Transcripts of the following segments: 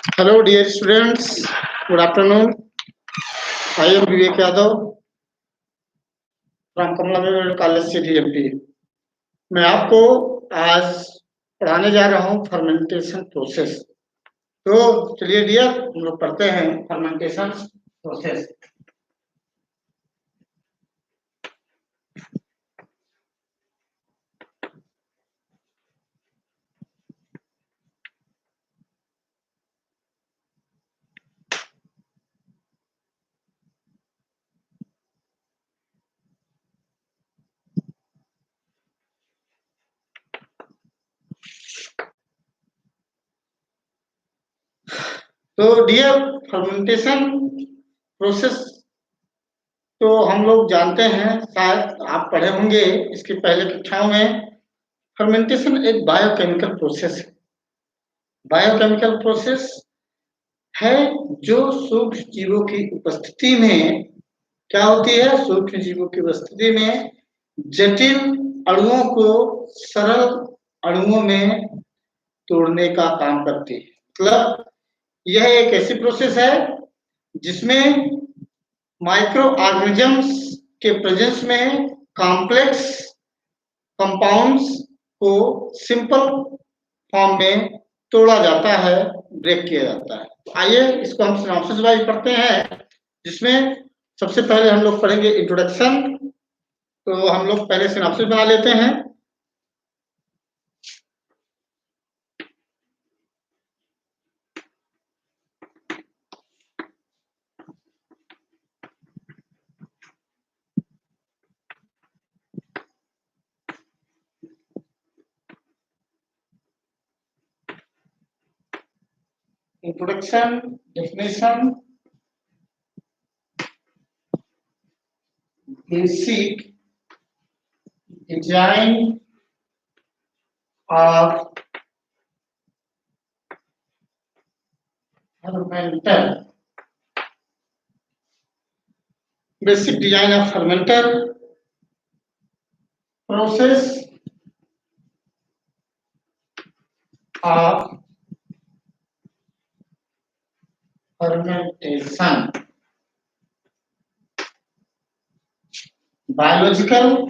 Hello, dear students. Good afternoon. I am Vivek Yadav from Kamala Memorial College, City, MP. मैं आपको आज पढ़ाने जा रहा हूँ फर्मेंटेशन प्रोसेस। तो चलिए डियर, हम लोग पढ़ते हैं फर्मेंटेशन प्रोसेस। तो डियर, फर्मेंटेशन प्रोसेस तो हम लोग जानते हैं, शायद आप पढ़े होंगे इसकी पहले कक्षाओं में। फर्मेंटेशन एक बायोकेमिकल प्रोसेस है। बायोकेमिकल प्रोसेस है जो सूक्ष्म जीवों की उपस्थिति में क्या होती है, सूक्ष्म जीवों की उपस्थिति में जटिल अणुओं को सरल अणुओं में तोड़ने का काम करती है। मतलब यह एक ऐसी प्रोसेस है जिसमें माइक्रो ऑर्गेनिजम्स के प्रेजेंस में कॉम्प्लेक्स कंपाउंड्स को सिंपल फॉर्म में तोड़ा जाता है, ब्रेक किया जाता है। तो आइए इसको हम सिनॉप्सिस वाइज पढ़ते हैं, जिसमें सबसे पहले हम लोग पढ़ेंगे इंट्रोडक्शन। तो हम लोग पहले सिनॉप्सिस बना लेते हैं। Introduction, definition, basic design of fermenter. Basic design of fermenter process of fermentation. Biological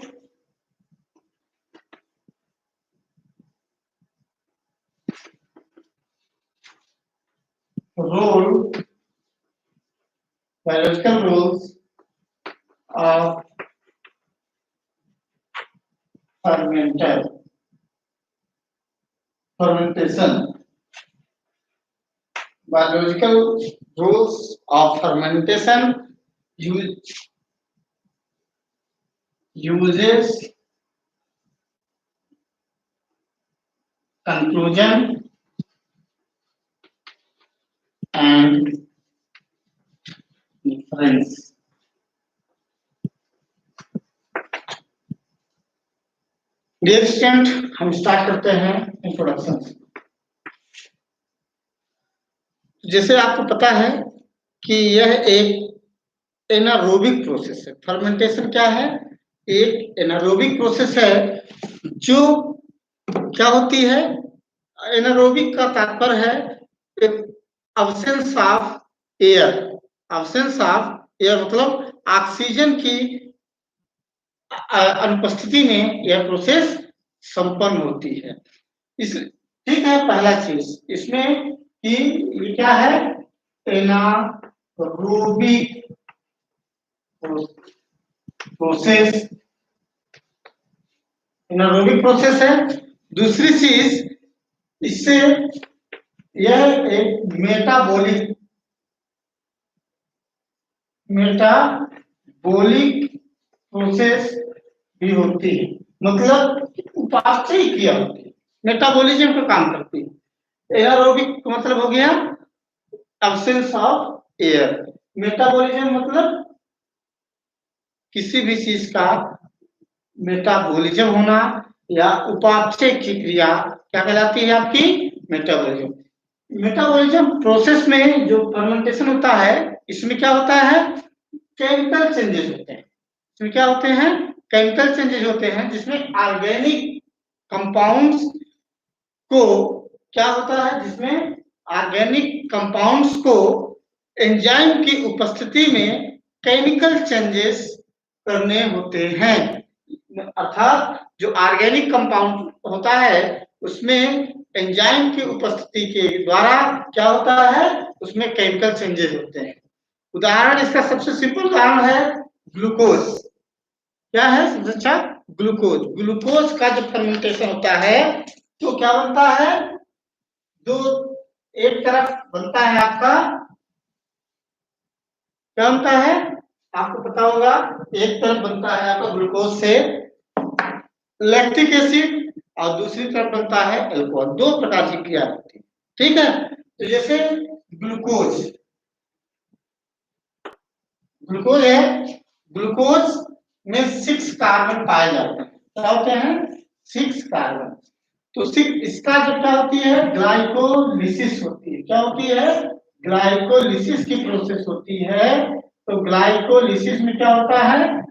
role, biological rules of fermentation. Biological rules of fermentation uses, conclusion, and inference. Dear student, हम start करते हैं introduction से। जैसे आपको पता है कि यह एक एनारोबिक प्रोसेस है। फर्मेंटेशन क्या है? एक एनारोबिक प्रोसेस है जो क्या होती है, एनारोबिक का तात्पर्य है absence of air. Absence of air मतलब ऑक्सीजन की अनुपस्थिति में यह प्रोसेस संपन्न होती है। इस ठीक है, पहला चीज इसमें कि ये क्या है, एनारोबिक प्रोसेस, एनारोबिक प्रोसेस है। दूसरी चीज इससे यह एक मेटाबॉलिक प्रोसेस भी होती है, मतलब उपापचय क्रिया होती है, मेटाबॉलिज्म का काम करती है। एनारोबिक मतलब हो गया एब्सेंस ऑफ एयर, मेटाबॉलिज्म मतलब किसी भी चीज का मेटाबॉलिज्म होना या उपापचय की क्रिया क्या कहलाती है आपकी, मेटाबॉलिज्म। मेटाबॉलिज्म प्रोसेस में जो फर्मेंटेशन होता है, इसमें क्या होता है, केमिकल चेंजेस होते हैं। इसमें क्या होते हैं, केमिकल चेंजेस होते हैं, जिसमें ऑर्गेनिक कंपाउंड्स को क्या होता है, जिसमें ऑर्गेनिक कंपाउंड्स को एंजाइम की उपस्थिति में केमिकल चेंजेस करने होते हैं। अर्थात जो ऑर्गेनिक कंपाउंड होता है उसमें एंजाइम की उपस्थिति के द्वारा क्या होता है, उसमें केमिकल चेंजेस होते हैं। उदाहरण, इसका सबसे सिंपल उदाहरण है ग्लूकोज। क्या है सबसे अच्छा? ग्लूकोज। ग्लूकोज का जब फर्मेंटेशन होता है तो क्या बनता है, जो एक तरफ बनता है आपका, क्या बनता है आपको पता होगा, एक तरफ बनता है आपका ग्लूकोज से लैक्टिक एसिड और दूसरी तरफ बनता है अल्कोहल। दो प्रकार की क्रिया होती है, ठीक है। तो जैसे ग्लूकोज, ग्लूकोज है, ग्लूकोज में 6 कार्बन पाए जाते हैं। क्या होते हैं? 6 कार्बन। तो इसका जो क्या होती है, ग्लाइकोलिसिस होती है। क्या होती है? ग्लाइकोलिसिस की प्रोसेस होती है। तो ग्लाइकोलिसिस में क्या होता है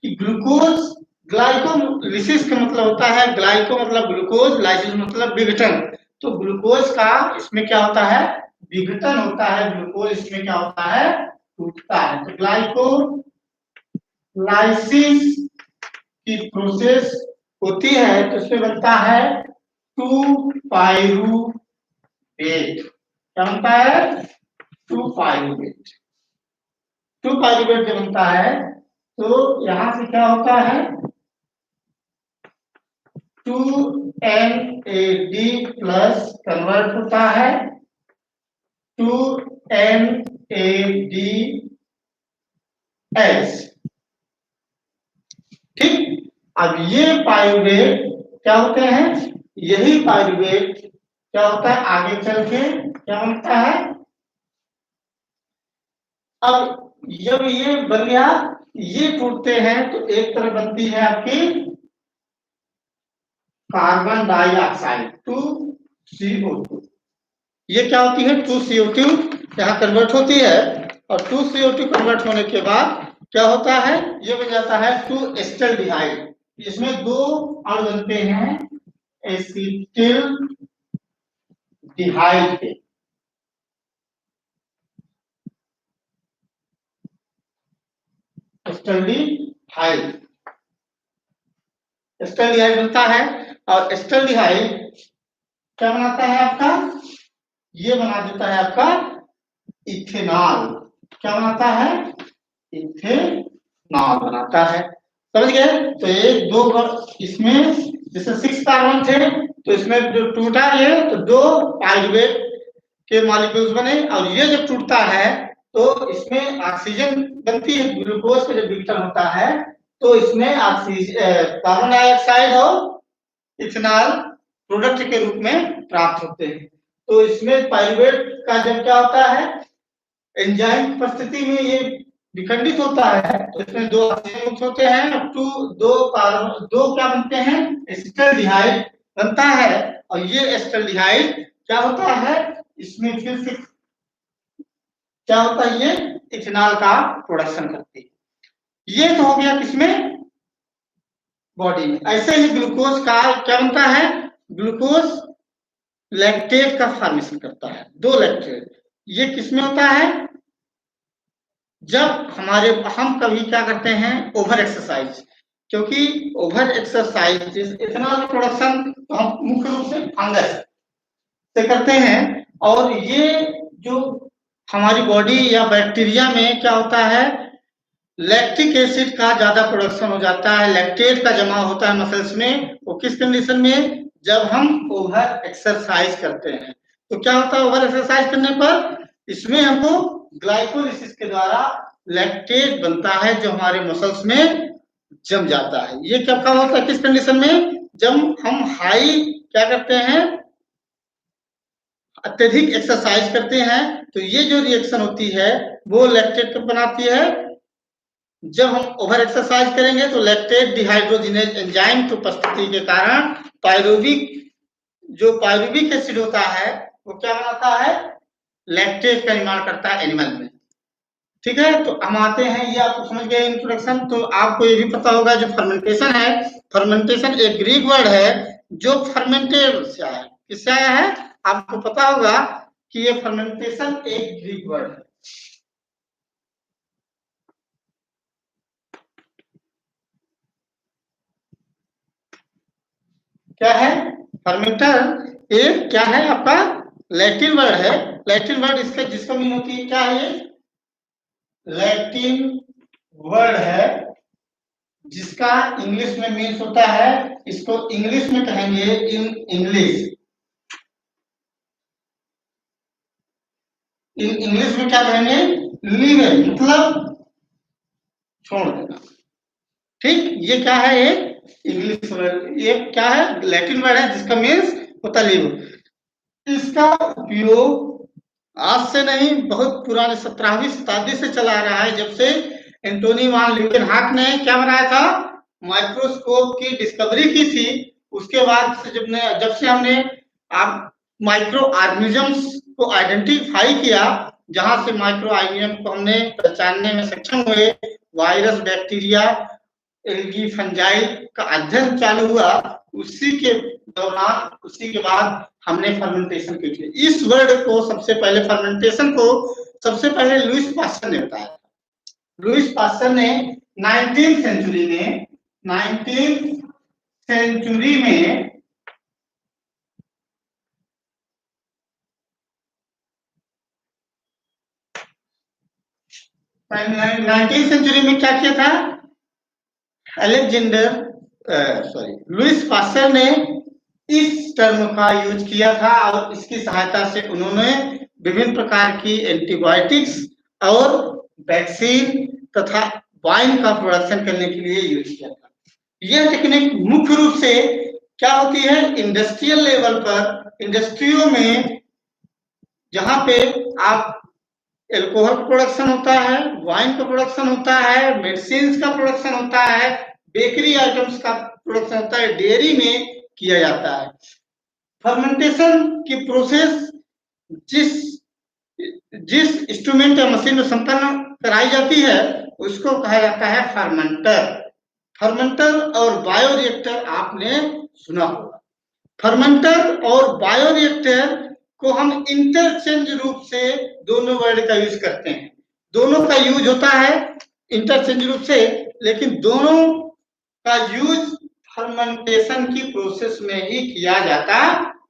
कि ग्लूकोज, ग्लाइकोलिसिस का मतलब होता है, ग्लाइको मतलब ग्लूकोज, लाइसिस मतलब विघटन। तो ग्लूकोज का इसमें क्या होता है, विघटन होता है। ग्लूकोज इसमें क्या होता है, टूटता है। तो ग्लाइकोलाइसिस की प्रोसेस होती है तो इसमें बनता है 2 पाइरूवेट। क्या बनता है? 2 पाइरूवेट। 2 पाइरूवेट जब बनता है तो यहां से क्या होता है, 2NAD प्लस कन्वर्ट होता है 2NADH। ठीक। अब ये पाइरूवेट क्या होते हैं, यही पाइरूवेट क्या होता है, आगे चल के क्या बनता है, अब जब ये बन गया, ये टूटते हैं तो एक तरफ बनती है आपकी कार्बन डाइऑक्साइड 2CO2। ये क्या होती है, 2CO2 यहाँ कन्वर्ट होती है और 2CO2 कन्वर्ट होने के बाद क्या होता है, ये बन जाता है 2-एसिटाल्डिहाइड। इसमें 2 अणु बनते हैं एसिटाल्डिहाइड के। एसिटाल्डिहाइड, एसिटाल्डिहाइड बनता है और एसिटाल्डिहाइड क्या बनाता है आपका, ये बना देता है आपका इथेनॉल। क्या बनाता है, इथेनॉल बनाता है। समझ गए? तो एक दो इसमें जैसे 6 कार्बन थे तो इसमें जो टूटा ये तो 2 पाइरूवेट के मॉलिक्यूल्स बने और ये जब टूटता है तो इसमें ऑक्सीजन बनती है। ग्लूकोज का जब विघटन होता है तो इसमें ऑक्सीजन, कार्बन डाइऑक्साइड और इथेनॉल प्रोडक्ट के रूप में प्राप्त होते हैं। तो इसमें पाइरूवेट का जब क्या होता है, एंजाइम की उपस्थिति में ये विखंडित होता है तो इसमें 2 ऑक्सीजन मुक्त होते हैं और 2 क्या बनते हैं, एसिटाल्डिहाइड बनता है। और ये एसिटाल्डिहाइड क्या होता है, इसमें फिर से क्या होता है, ये इथेनॉल का प्रोडक्शन करती है। ये तो हो गया किसमें, बॉडी में। ऐसे ही ग्लूकोज का क्या बनता है, ग्लूकोज लैक्टेट का फॉर्मेशन करता है, 2 लैक्टेट। ये किसमें होता है, जब हम कभी क्या करते हैं, ओवर एक्सरसाइज। क्योंकि ओवर एक्सरसाइज इथेनॉल प्रोडक्शन तो हम मुख्य रूप से फंगस से करते हैं। और ये जो हमारी बॉडी या बैक्टीरिया में क्या होता है, लैक्टिक एसिड का ज्यादा प्रोडक्शन हो जाता है, लैक्टेट का जमा होता है मसल्स में। वो किस कंडीशन में, जब हम ओवर एक्सरसाइज करते हैं। तो क्या होता है, ओवर एक्सरसाइज करने पर इसमें हमको ग्लाइकोलिसिस के द्वारा लैक्टेट बनता है जो हमारे मसल्स में जम जाता है। ये क्या कब होता है, किस कंडीशन में, जब हम हाई क्या करते हैं, अत्यधिक एक्सरसाइज करते हैं। तो ये जो रिएक्शन होती है वो लैक्टेट कब बनाती है, जब हम ओवर एक्सरसाइज करेंगे तो लैक्टेट डिहाइड्रोजिनेज एंजाइम की उपस्थिति के कारण पायरुविक एसिड होता है वो क्या बनाता है, लैक्टेट का निर्माण करता है एनिमल में। ठीक है, तो हम आते हैं, ये आपको समझ गए इंट्रोडक्शन। तो आपको ये भी पता होगा जो फर्मेंटेशन है, फर्मेंटेशन एक ग्रीक वर्ड है जो फर्मेंटेड से आया है। किससे आया है आपको पता होगा, कि ये फर्मेंटेशन एक ग्रीक वर्ड है। क्या है फर्मेंटर? एक क्या है आपका लैटिन वर्ड है। लैटिन वर्ड इसका जिसका मीन होती है क्या है? लैटिन वर्ड है जिसका इंग्लिश में मीन्स होता है, इसको इंग्लिश में कहेंगे इन इंग्लिश। इन इंग्लिश में क्या कहेंगे? लीव, मतलब छोड़ देना। ठीक, ये क्या है? एक इंग्लिश वर्ड, ये क्या है? लैटिन वर्ड है जिसका मीन्स होता है लीव। इसका उपयोग आज से नहीं, बहुत पुराने 17वीं शताब्दी से चला आ रहा है, जब से एंटोनी वान ल्यूकेनहार्ट ने क्या बनाया था? माइक्रोस्कोप की डिस्कवरी की थी। उसके बाद से जब से हमने आप माइक्रो ऑर्गेनिजम्स को आइडेंटिफाई किया, जहां से माइक्रो ऑर्गेनिज्म को हमने पहचानने में सक्षम हुए, वायरस, बैक्टीरिया, एल्गी, फंजाई का अध्ययन चालू हुआ, उसी के दौरान, उसी के बाद हमने फर्मेंटेशन की थी। इस वर्ड को सबसे पहले, फर्मेंटेशन को सबसे पहले लुईस पास्चर ने बताया। लुईस पास्चर ने 19th सेंचुरी में 19th सेंचुरी में क्या किया था? लुईस पास्चर ने इस टर्म का यूज किया था और इसकी सहायता से उन्होंने विभिन्न प्रकार की एंटीबायोटिक्स और वैक्सीन तथा वाइन का प्रोडक्शन करने के लिए यूज किया था। यह टेक्निक मुख्य रूप से क्या होती है? इंडस्ट्रियल लेवल पर, इंडस्ट्रियों में जहां पे आप एल्कोहल का प्रोडक्शन होता है, वाइन का प्रोडक्शन होता है, मेडिसिन का प्रोडक्शन होता है, बेकरी आइटम्स का प्रोडक्शन होता है, डेयरी में किया जाता है। फर्मेंटेशन की प्रोसेस जिस जिस इंस्ट्रूमेंट या मशीन में संपन्न कराई जाती है उसको कहा जाता है फर्मेंटर। फर्मेंटर और बायोरिएक्टर आपने सुना होगा। फर्मेंटर और बायोरिएक्टर को हम इंटरचेंज रूप से दोनों वर्ड का यूज करते हैं। दोनों का यूज होता है इंटरचेंज रूप से, लेकिन दोनों का यूज फर्मेंटेशन की प्रोसेस में ही किया जाता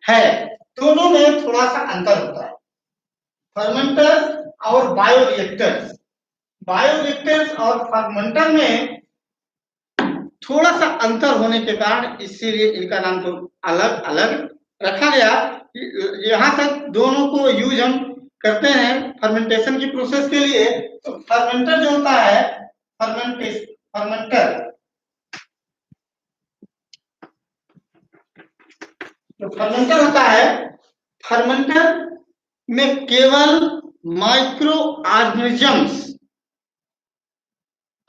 है। दोनों में थोड़ा सा अंतर होता है। फर्मेंटर और बायोरिएक्टर्स, बायोरिएक्टर्स और फर्मेंटर में थोड़ा सा अंतर होने के कारण इसीलिए इनका नाम तो अलग अलग रखा गया। यहाँ तक दोनों को यूज हम करते हैं फर्मेंटेशन की प्रोसेस के लिए। तो फर्मेंटर जो होता है, फर्मेंटर जो फर्मेंटर होता है, फर्मेंटर में केवल माइक्रो ऑर्गेनिजम्स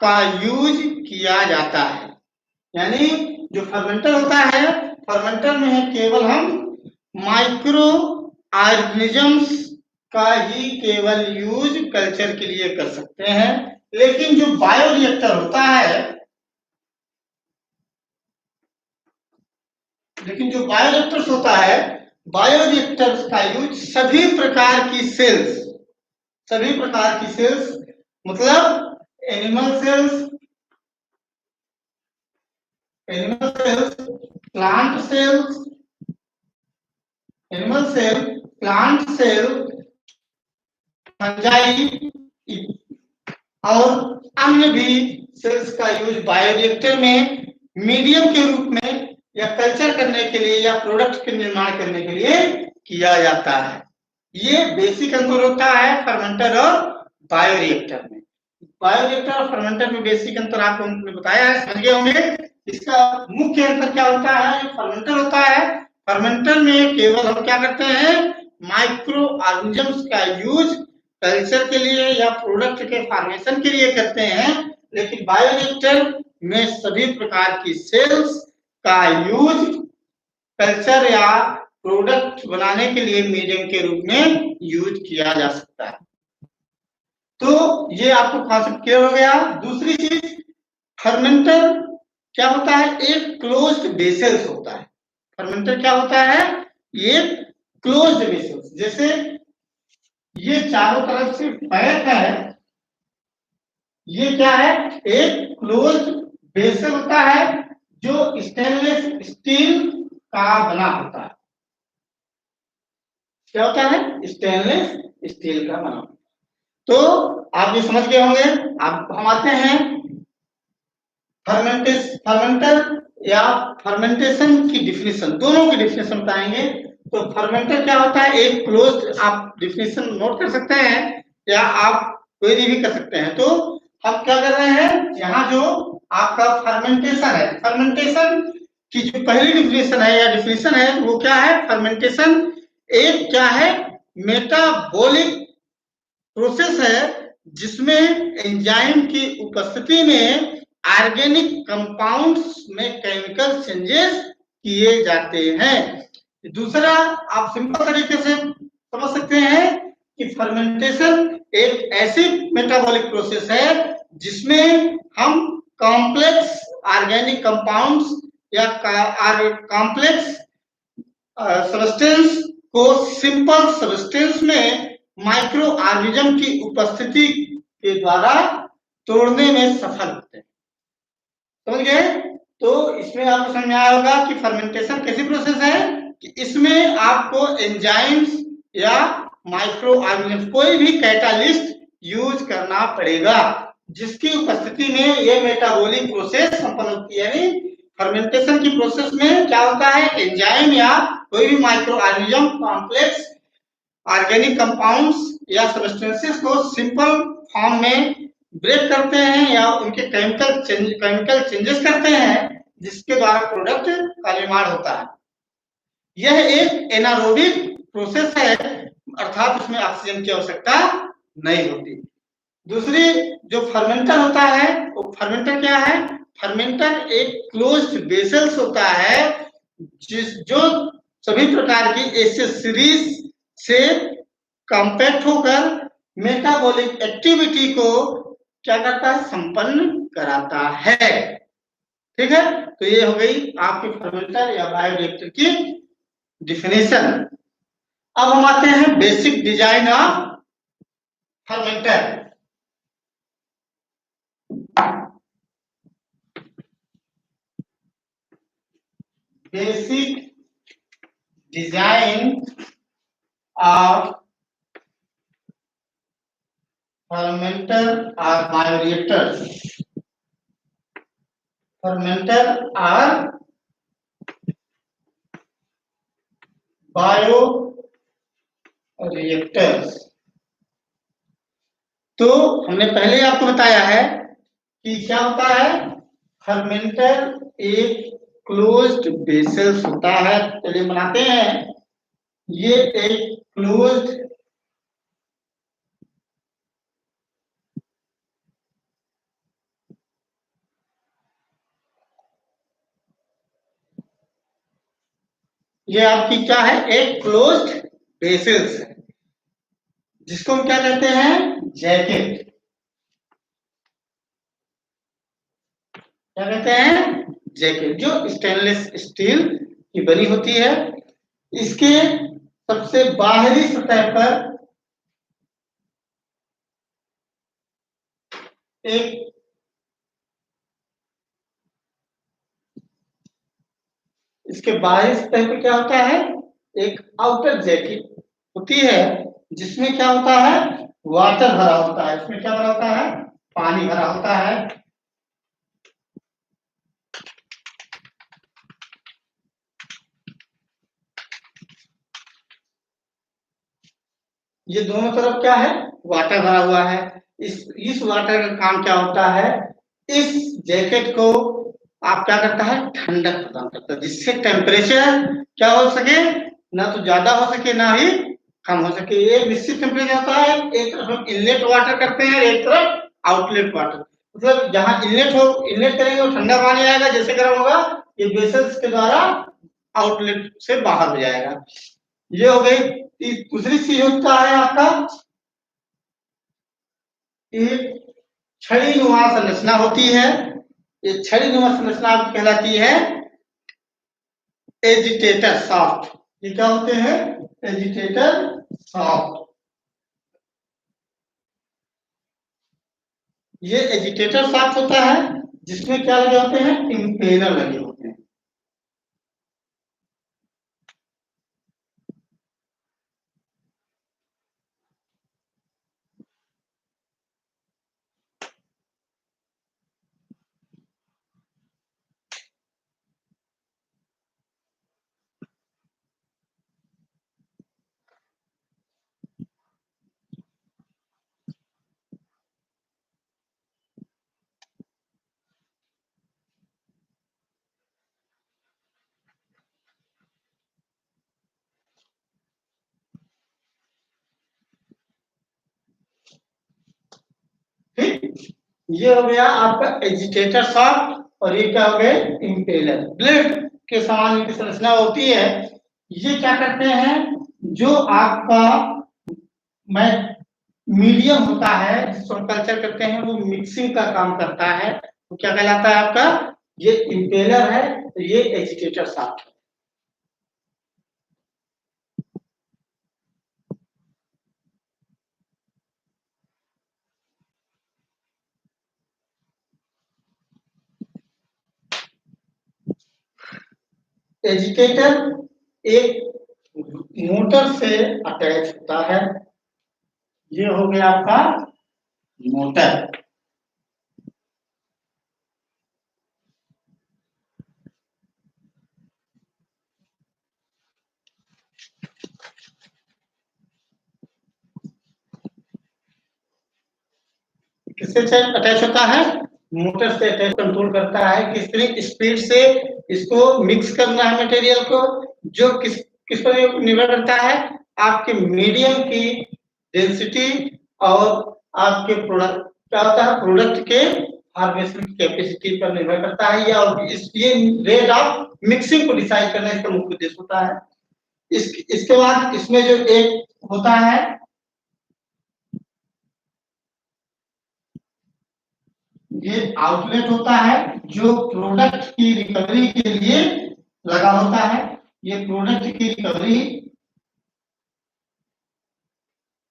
का यूज किया जाता है। यानी जो फर्मेंटर होता है, फर्मेंटर में केवल हम माइक्रो ऑर्गेनिजम्स का ही केवल यूज कल्चर के लिए कर सकते हैं। लेकिन जो बायोरिएक्टर होता है, बायोरिएक्टर्स का यूज सभी प्रकार की सेल्स, मतलब animal cells, plant cell, fungi और अन्य भी सेल्स का यूज बायोरिएक्टर में मीडियम के रूप में या कल्चर करने के लिए या प्रोडक्ट के निर्माण करने के लिए किया जाता है। ये बेसिक अंतर होता है फर्मेंटर और बायोरिएक्टर में। बायोरिएक्टर और फर्मेंटर में बेसिक अंतर आपको हमने बताया है, समझ गए होंगे। इसका मुख्य अंतर क्या होता है? फर्मेंटर होता है, फर्मेंटर में केवल हम क्या करते हैं? माइक्रो ऑर्गेनिजम्स का यूज कल्चर के लिए या प्रोडक्ट के फॉर्मेशन के लिए करते हैं। लेकिन बायोरिएक्टर में सभी प्रकार की सेल्स का यूज कल्चर या प्रोडक्ट बनाने के लिए मीडियम के रूप में यूज किया जा सकता है। तो ये आपको कॉन्सेप्ट क्लियर हो गया। दूसरी चीज, फर्मेंटर क्या होता है? एक क्लोज्ड वेसल्स होता है। फर्मेंटर क्या होता है? ये क्लोज्ड वेसल्स, जैसे ये चारों तरफ से पैक है। ये क्या है? एक क्लोज्ड बेसल होता है जो स्टेनलेस स्टील का बना होता है। क्या होता है? स्टेनलेस स्टील का बना। तो आप ये समझ गए होंगे। अब हम आते हैं फर्मेंटर या फर्मेंटेशन की डिफिनेशन, दोनों की डिफिनेशन बताएंगे। तो फर्मेंटर क्या होता है? एक क्लोज्ड, आप डिफिनेशन नोट कर सकते हैं या आप कोई भी कर सकते हैं। तो हम क्या कर रहे हैं, यहाँ जो आपका फर्मेंटेशन है, फर्मेंटेशन की जो पहली डिफिनेशन है या डिफिनेशन है वो क्या है? फर्मेंटेशन एक क्या है? मेटाबॉलिक प्रोसेस है जिसमें एंजाइम की उपस्थिति में ऑर्गेनिक कंपाउंड्स में केमिकल चेंजेस किए जाते हैं। दूसरा, आप सिंपल तरीके से समझ सकते हैं कि फर्मेंटेशन एक ऐसी मेटाबॉलिक प्रोसेस है जिसमें हम कॉम्प्लेक्स ऑर्गेनिक कंपाउंड्स या कॉम्प्लेक्स सब्सटेंस को सिंपल सब्सटेंस में माइक्रो ऑर्गेनिज्म की उपस्थिति के द्वारा तोड़ने में सफल होते हैं। समझ गए? तो इसमें आपको समझ में आया होगा कि फर्मेंटेशन कैसी प्रोसेस है कि इसमें आपको एंजाइम्स या माइक्रो ऑर्गेनिज्म, कोई भी कैटालिस्ट यूज करना पड़ेगा जिसकी उपस्थिति में यह मेटाबॉलिक प्रोसेस संपन्न होती है। यानी फर्मेंटेशन की प्रोसेस में क्या होता है? एंजाइम या कोई भी micro organism complex organic compounds या सब्सटेंसेस को सिंपल फॉर्म में ब्रेक करते हैं या उनके केमिकल चेंजेस करते हैं जिसके द्वारा प्रोडक्ट का निर्माण होता है। यह एक एनारोबिक प्रोसेस है, अर्थात उसमें ऑक्सीजन की आवश्यकता नहीं होती। दूसरी, जो फर्मेंटर होता है वो फर्मेंटर क्या है? फर्मेंटर एक क्लोज्ड वेसल्स होता है जो सभी प्रकार की एसिड सीरीज से कॉम्पैक्ट होकर मेटाबॉलिक एक्टिविटी को क्या करता है? संपन्न कराता है। ठीक है, तो ये हो गई आपकी फर्मेंटर या बायोरिएक्टर की डिफिनेशन। अब हम आते हैं basic design of fermenter. Basic design of fermenter or bioreactors. Fermenter or bioreactors. तो हमने पहले आपको बताया है कि क्या होता है? फर्मेंटर एक क्लोज्ड वेसल्स होता है। चलिए बनाते हैं। ये एक क्लोज्ड ये आपकी क्या है? एक क्लोज्ड वेसल्स है जिसको हम क्या कहते हैं? जैकेट। क्या कहते हैं? जैकेट, जो स्टेनलेस स्टील की बनी होती है। इसके सबसे बाहरी सतह पर एक इसके बाहरी सतह पे क्या होता है? एक आउटर जैकेट होती है जिसमें क्या होता है? वाटर भरा होता है। इसमें क्या भरा होता है? पानी भरा होता है। ये दोनों तरफ क्या है? वाटर भरा हुआ है। इस वाटर का काम क्या होता है? इस जैकेट को आप क्या करता है? ठंडक प्रदान करता है जिससे टेम्परेचर क्या हो सके? ना तो ज्यादा हो सके ना ही कम हो सके। एक निश्चित टेम्परेचर होता है। एक तरफ हम इनलेट वाटर करते हैं, एक तरफ आउटलेट वाटर। मतलब जहां इनलेट करेंगे वो ठंडा पानी आएगा, जैसे गर्म होगा ये वेसल्स के द्वारा आउटलेट से बाहर हो जाएगा। ये हो गई। दूसरी चीज होता है आपका एक छड़ीनुमा संरचना होती है। ये छड़ीनुमा संरचना कहलाती है एजिटेटर सॉफ्ट। ये क्या होते हैं? Agitator soft. ये एजिटेटर शाफ्ट होता है जिसमें क्या लगे होते हैं, इम्पेलर लगे होते हैं। ठीक, ये हो गया आपका एजिटेटर शाफ्ट और ये क्या हो गए, इम्पेलर। ब्लेड के समान इनकी संरचना होती है। ये क्या करते हैं, जो आपका मैं मीडियम होता है जिसको हम कल्चर करते हैं, वो मिक्सिंग का काम करता है, तो क्या कहलाता है आपका, ये इम्पेलर है, तो ये एजिटेटर शाफ्ट है। एजिटेटर एक मोटर से अटैच होता है। ये हो गया आपका मोटर। किससे अटैच होता है, मोटर से अटैच, कंट्रोल करता है किस स्पीड से इसको मिक्स करना है मटेरियल को, जो किस पर निर्भर करता है, आपके मीडियम की डेंसिटी और आपके प्रोडक्ट क्या होता है, प्रोडक्ट के हार्वेस्टिंग कैपेसिटी पर निर्भर करता है, या ये रेट ऑफ मिक्सिंग को डिसाइड करना इसका मुख्य उद्देश्य होता है। इसके बाद इसमें जो एक होता है, ये आउटलेट होता है जो प्रोडक्ट की रिकवरी के लिए लगा होता है। ये प्रोडक्ट की रिकवरी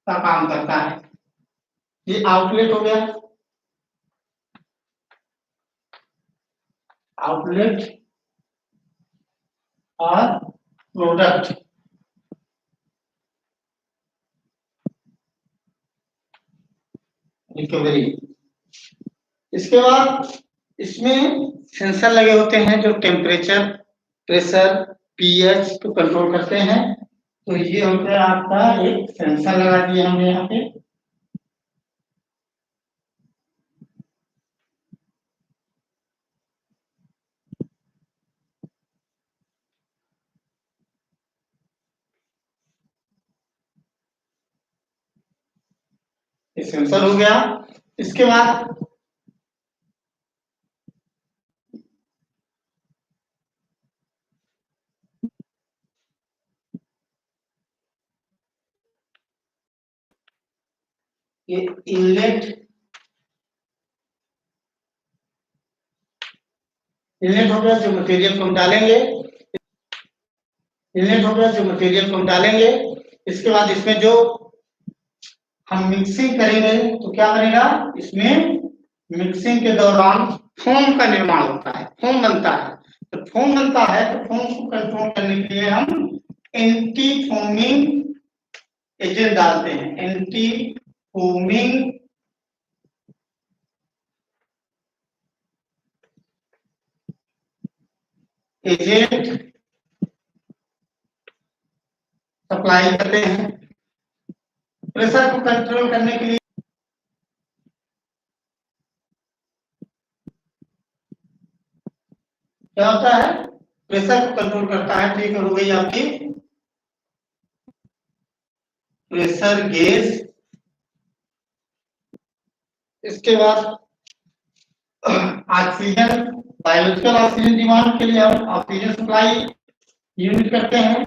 का काम करता है। ये आउटलेट हो गया, आउटलेट और प्रोडक्ट रिकवरी। इसके बाद इसमें सेंसर लगे होते हैं जो टेम्परेचर, प्रेशर, पीएच को कंट्रोल करते हैं। तो ये हो गया आपका एक सेंसर लगा दिया हमने यहाँ पे। ये सेंसर हो गया। इसके बाद ये इनलेट, इनलेट हो गया जो मटेरियल को हम डालेंगे, इनलेट हो गया जो मटेरियल को हम डालेंगे। इसके बाद इसमें जो हम मिक्सिंग करेंगे तो क्या करेगा, इसमें मिक्सिंग के दौरान फोम का निर्माण होता है, फोम बनता है। तो फोम बनता है तो फोम को कंट्रोल करने के लिए हम एंटी फोमिंग एजेंट डालते हैं, एंटी फोमिंग एजेंट सप्लाई करते हैं। प्रेशर को कंट्रोल करने के लिए क्या होता है, प्रेशर को कंट्रोल करता है। ठीक हो गई आपकी प्रेशर गेज। इसके बाद ऑक्सीजन, बायोलॉजिकल ऑक्सीजन डिमांड के लिए हम ऑक्सीजन सप्लाई यूनिट करते हैं।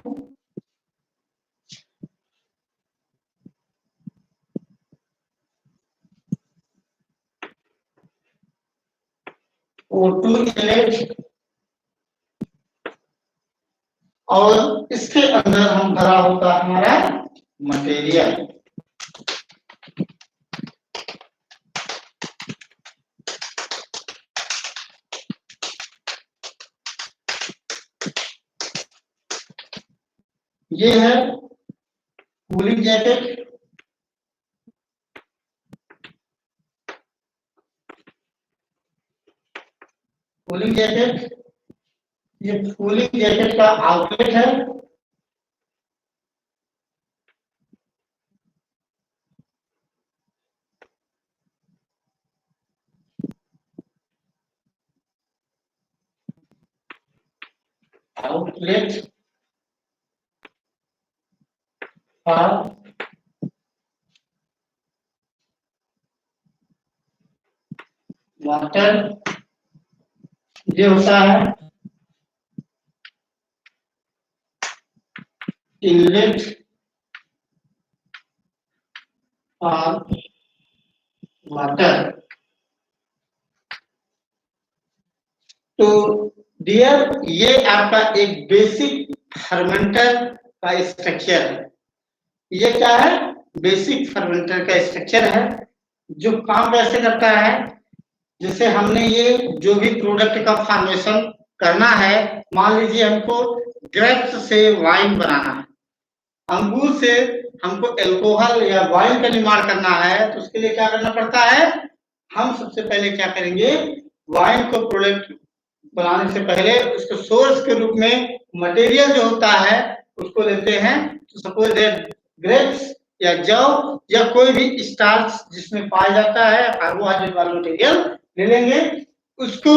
O2 इनलेट, और इसके अंदर हम भरा होता है हमारा मटेरियल। ये है कूलिंग जैकेट। कूलिंग जैकेट, ये कूलिंग जैकेट का आउटलेट है। आउटलेट फॉर वाटर, ये होता है इनलेट फॉर वाटर। तो डियर, ये आपका एक बेसिक फर्मेंटर का स्ट्रक्चर है। ये क्या है? बेसिक फर्मेंटर का स्ट्रक्चर है जो काम कैसे करता है। जैसे हमने ये जो भी प्रोडक्ट का फॉर्मेशन करना है, मान लीजिए हमको ग्रेप्स से वाइन बनाना है, अंगूर से हमको एल्कोहल या वाइन का निर्माण करना है, तो उसके लिए क्या करना पड़ता है? हम सबसे पहले क्या करेंगे? वाइन को प्रोडक्ट बनाने से पहले उसको सोर्स के रूप में मटेरियल जो होता है उसको लेते हैं। तो सपोज दैट ग्रेप्स या जौ या कोई भी स्टार्च जिसमें पाया जाता है कार्बोहाइड्रेट वाला मटेरियल ले लेंगे। उसको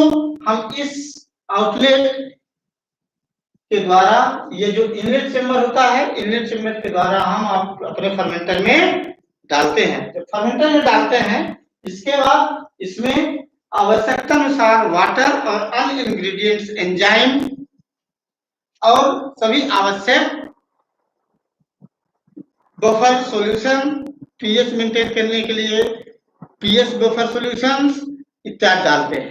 हम इस आउटलेट के द्वारा, ये जो इनलेट चेम्बर होता है, इनलेट चेम्बर के द्वारा हम अपने फर्मेंटर में डालते हैं। जब फर्मेंटर में डालते हैं, इसके बाद इसमें आवश्यकता अनुसार वाटर और अन्य इंग्रेडिएंट्स, एंजाइम और सभी आवश्यक बफर सॉल्यूशन, पीएच मेंटेन करने के लिए पीएच बफर सॉल्यूशंस इत्यादि डालते हैं।